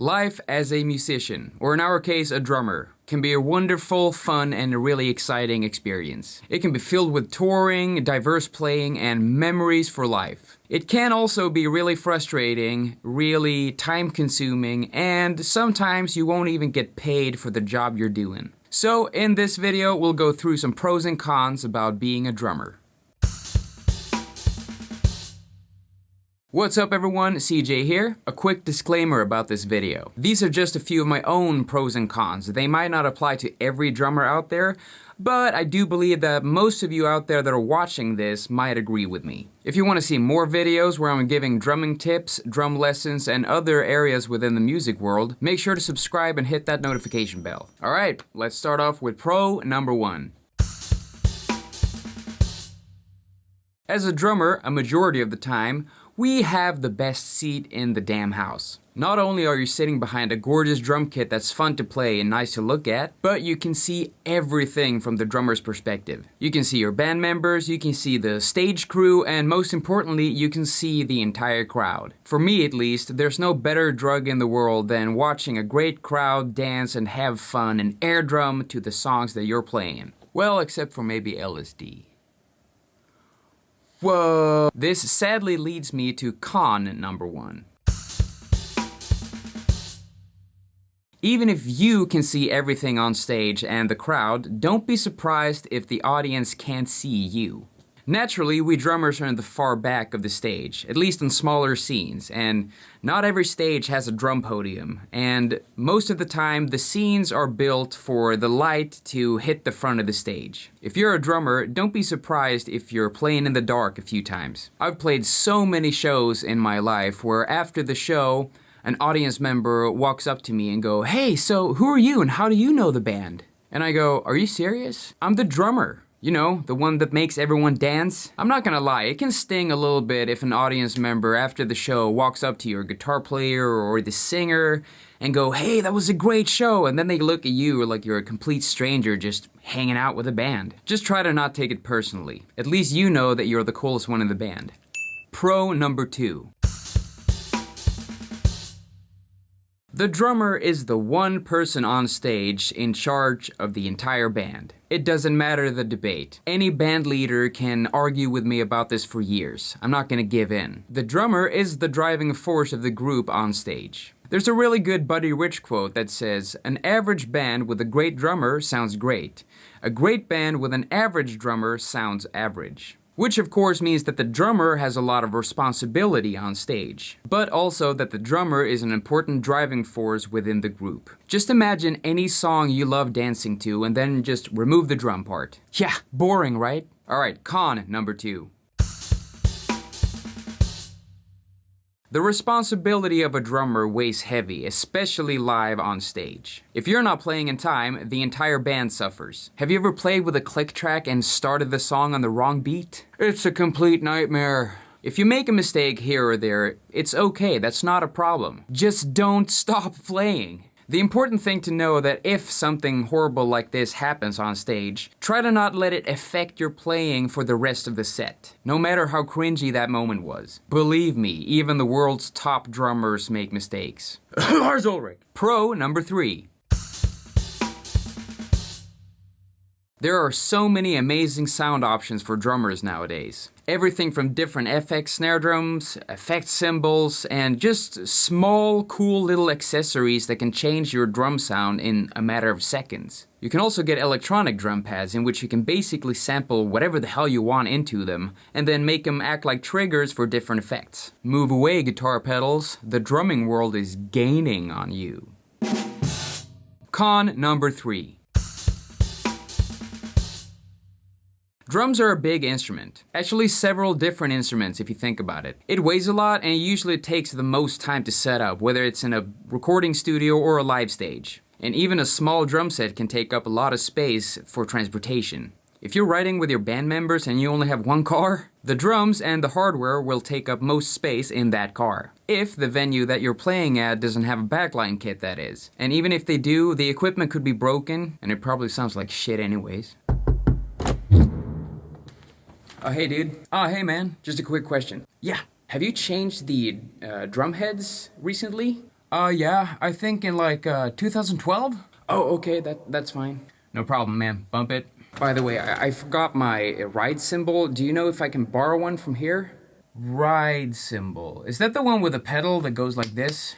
Life as a musician, or in our case a drummer, can be a wonderful, fun, and a really exciting experience. It can be filled with touring, diverse playing, and memories for life. It can also be really frustrating, really time-consuming, and sometimes you won't even get paid for the job you're doing. So in this video, we'll go through some pros and cons about being a drummer. What's up everyone, CJ here. A quick disclaimer about this video. These are just a few of my own pros and cons. They might not apply to every drummer out there, but I do believe that most of you out there that are watching this might agree with me. If you want to see more videos where I'm giving drumming tips, drum lessons, and other areas within the music world, make sure to subscribe and hit that notification bell. Alright, let's start off with pro number 1. As a drummer, a majority of the time, we have the best seat in the damn house. Not only are you sitting behind a gorgeous drum kit that's fun to play and nice to look at, but you can see everything from the drummer's perspective. You can see your band members, you can see the stage crew, and most importantly, you can see the entire crowd. For me at least, there's no better drug in the world than watching a great crowd dance and have fun and air drum to the songs that you're playing. Well, except for maybe LSD. Whoa! This sadly leads me to con number 1. Even if you can see everything on stage and the crowd, don't be surprised if the audience can't see you. Naturally, we drummers are in the far back of the stage, at least in smaller scenes, and not every stage has a drum podium, and most of the time the scenes are built for the light to hit the front of the stage. If you're a drummer, don't be surprised if you're playing in the dark a few times. I've played so many shows in my life where after the show, an audience member walks up to me and go, "Hey, so who are you and how do you know the band?" And I go, "Are you serious? I'm the drummer. You know, the one that makes everyone dance." I'm not gonna lie, it can sting a little bit if an audience member after the show walks up to your guitar player or the singer and go, "Hey, that was a great show," and then they look at you like you're a complete stranger just hanging out with a band. Just try to not take it personally. At least you know that you're the coolest one in the band. Pro number 2. The drummer is the one person on stage in charge of the entire band. It doesn't matter the debate. Any band leader can argue with me about this for years. I'm not gonna give in. The drummer is the driving force of the group on stage. There's a really good Buddy Rich quote that says, "An average band with a great drummer sounds great. A great band with an average drummer sounds average." Which of course means that the drummer has a lot of responsibility on stage, but also that the drummer is an important driving force within the group. Just imagine any song you love dancing to and then just remove the drum part. Yeah, boring, right? Alright, con number 2. The responsibility of a drummer weighs heavy, especially live on stage. If you're not playing in time, the entire band suffers. Have you ever played with a click track and started the song on the wrong beat? It's a complete nightmare. If you make a mistake here or there, it's okay, that's not a problem. Just don't stop playing. The important thing to know that if something horrible like this happens on stage, try to not let it affect your playing for the rest of the set, no matter how cringy that moment was. Believe me, even the world's top drummers make mistakes. Lars Ulrich. Pro number 3. There are so many amazing sound options for drummers nowadays. Everything from different FX snare drums, effect cymbals, and just small, cool little accessories that can change your drum sound in a matter of seconds. You can also get electronic drum pads in which you can basically sample whatever the hell you want into them, and then make them act like triggers for different effects. Move away, guitar pedals, the drumming world is gaining on you. Con number 3. Drums are a big instrument. Actually several different instruments if you think about it. It weighs a lot and usually takes the most time to set up, whether it's in a recording studio or a live stage. And even a small drum set can take up a lot of space for transportation. If you're riding with your band members and you only have one car, the drums and the hardware will take up most space in that car. If the venue that you're playing at doesn't have a backline kit, that is. And even if they do, the equipment could be broken, and it probably sounds like shit anyways. Oh, hey dude. Oh, hey man. Just a quick question. Yeah, have you changed the drum heads recently? Yeah, I think in like 2012? Oh, okay, that's fine. No problem, man. Bump it. By the way, I forgot my ride symbol. Do you know if I can borrow one from here? Ride symbol. Is that the one with a pedal that goes like this?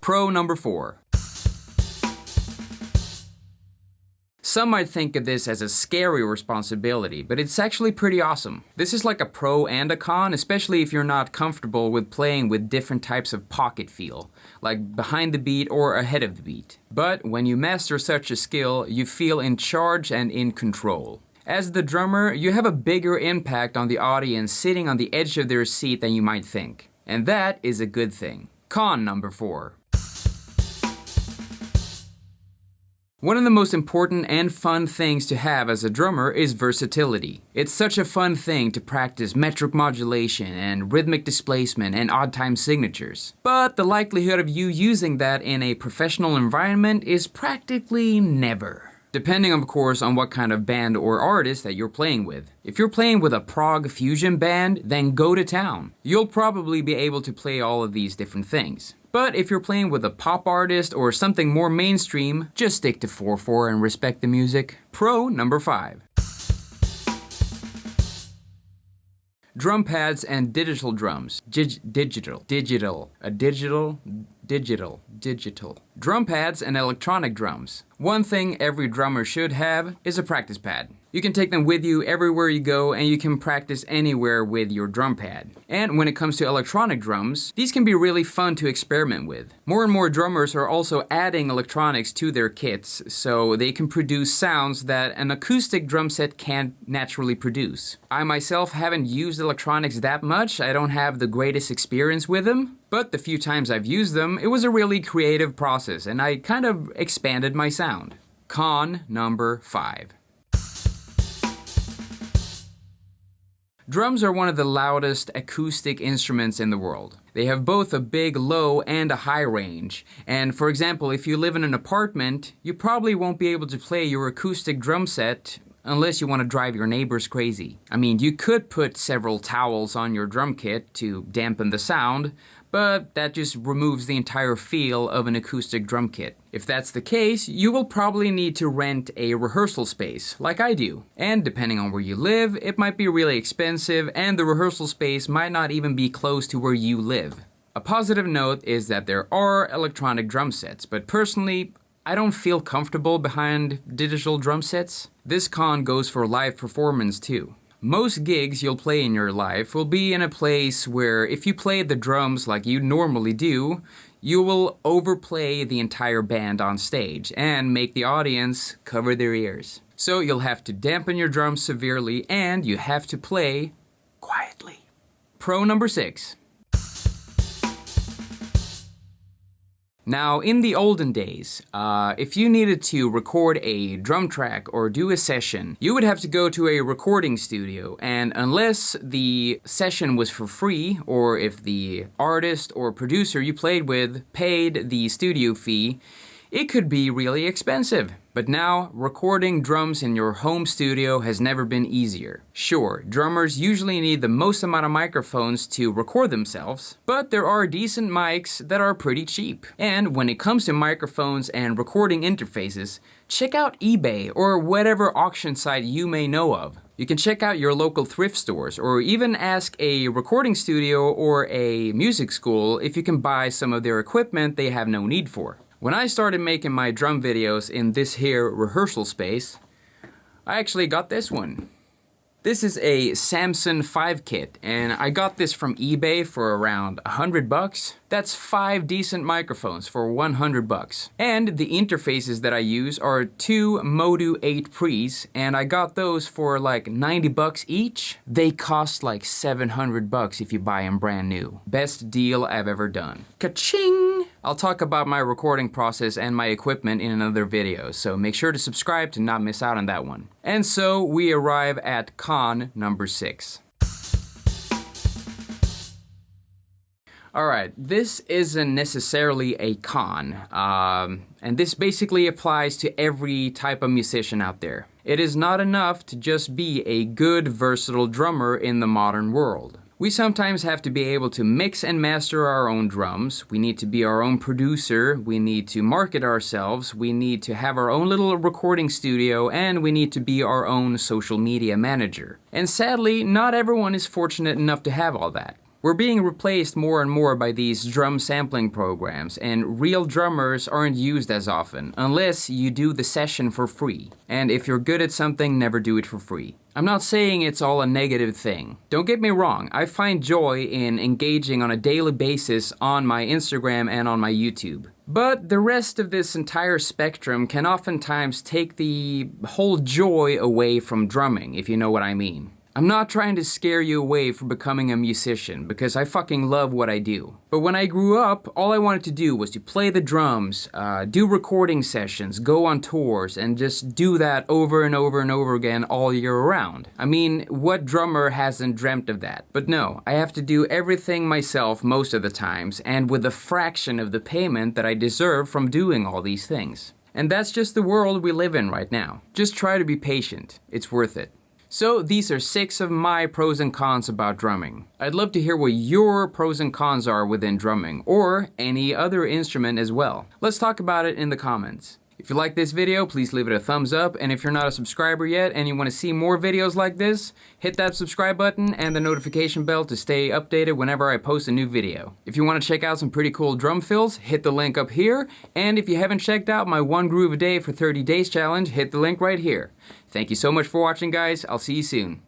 Pro number 4. Some might think of this as a scary responsibility, but it's actually pretty awesome. This is like a pro and a con, especially if you're not comfortable with playing with different types of pocket feel, like behind the beat or ahead of the beat. But when you master such a skill, you feel in charge and in control. As the drummer, you have a bigger impact on the audience sitting on the edge of their seat than you might think. And that is a good thing. Con number 4. One of the most important and fun things to have as a drummer is versatility. It's such a fun thing to practice metric modulation and rhythmic displacement and odd time signatures. But the likelihood of you using that in a professional environment is practically never. Depending, of course, on what kind of band or artist that you're playing with. If you're playing with a prog fusion band, then go to town. You'll probably be able to play all of these different things. But if you're playing with a pop artist or something more mainstream, just stick to 4/4 and respect the music. Pro number 5. Drum pads and digital drums. Digital. Drum pads and electronic drums. One thing every drummer should have is a practice pad. You can take them with you everywhere you go and you can practice anywhere with your drum pad. And when it comes to electronic drums, these can be really fun to experiment with. More and more drummers are also adding electronics to their kits so they can produce sounds that an acoustic drum set can't naturally produce. I myself haven't used electronics that much. I don't have the greatest experience with them. But the few times I've used them, it was a really creative process and I kind of expanded my sound. Con number 5. Drums are one of the loudest acoustic instruments in the world. They have both a big low and a high range. And for example, if you live in an apartment, you probably won't be able to play your acoustic drum set unless you want to drive your neighbors crazy. I mean, you could put several towels on your drum kit to dampen the sound, but that just removes the entire feel of an acoustic drum kit. If that's the case, you will probably need to rent a rehearsal space, like I do. And depending on where you live, it might be really expensive and the rehearsal space might not even be close to where you live. A positive note is that there are electronic drum sets, but personally, I don't feel comfortable behind digital drum sets. This con goes for live performance too. Most gigs you'll play in your life will be in a place where if you play the drums like you normally do, you will overplay the entire band on stage and make the audience cover their ears. So you'll have to dampen your drums severely and you have to play quietly. Pro number 6. Now, in the olden days, if you needed to record a drum track or do a session, you would have to go to a recording studio, and unless the session was for free, or if the artist or producer you played with paid the studio fee, it could be really expensive. But now, recording drums in your home studio has never been easier. Sure, drummers usually need the most amount of microphones to record themselves, but there are decent mics that are pretty cheap. And when it comes to microphones and recording interfaces, check out eBay or whatever auction site you may know of. You can check out your local thrift stores or even ask a recording studio or a music school if you can buy some of their equipment they have no need for. When I started making my drum videos in this here rehearsal space, I actually got this one. This is a Samson 5 kit, and I got this from eBay for around $100. That's 5 decent microphones for $100. And the interfaces that I use are 2 MOTU 8 pre's, and I got those for like $90 each. They cost like $700 if you buy them brand new. Best deal I've ever done. Ka-ching! I'll talk about my recording process and my equipment in another video, so make sure to subscribe to not miss out on that one. And so we arrive at con number 6. Alright, this isn't necessarily a con, and this basically applies to every type of musician out there. It is not enough to just be a good, versatile drummer in the modern world. We sometimes have to be able to mix and master our own drums, we need to be our own producer, we need to market ourselves, we need to have our own little recording studio, and we need to be our own social media manager. And sadly, not everyone is fortunate enough to have all that. We're being replaced more and more by these drum sampling programs, and real drummers aren't used as often, unless you do the session for free. And if you're good at something, never do it for free. I'm not saying it's all a negative thing. Don't get me wrong, I find joy in engaging on a daily basis on my Instagram and on my YouTube. But the rest of this entire spectrum can oftentimes take the whole joy away from drumming, if you know what I mean. I'm not trying to scare you away from becoming a musician, because I fucking love what I do. But when I grew up, all I wanted to do was to play the drums, do recording sessions, go on tours, and just do that over and over and over again all year round. I mean, what drummer hasn't dreamt of that? But no, I have to do everything myself most of the times, and with a fraction of the payment that I deserve from doing all these things. And that's just the world we live in right now. Just try to be patient. It's worth it. So these are 6 of my pros and cons about drumming. I'd love to hear what your pros and cons are within drumming, or any other instrument as well. Let's talk about it in the comments. If you like this video, please leave it a thumbs up, and if you're not a subscriber yet and you want to see more videos like this, hit that subscribe button and the notification bell to stay updated whenever I post a new video. If you want to check out some pretty cool drum fills, hit the link up here, and if you haven't checked out my 1 groove a day for 30 days challenge, hit the link right here. Thank you so much for watching, guys. I'll see you soon.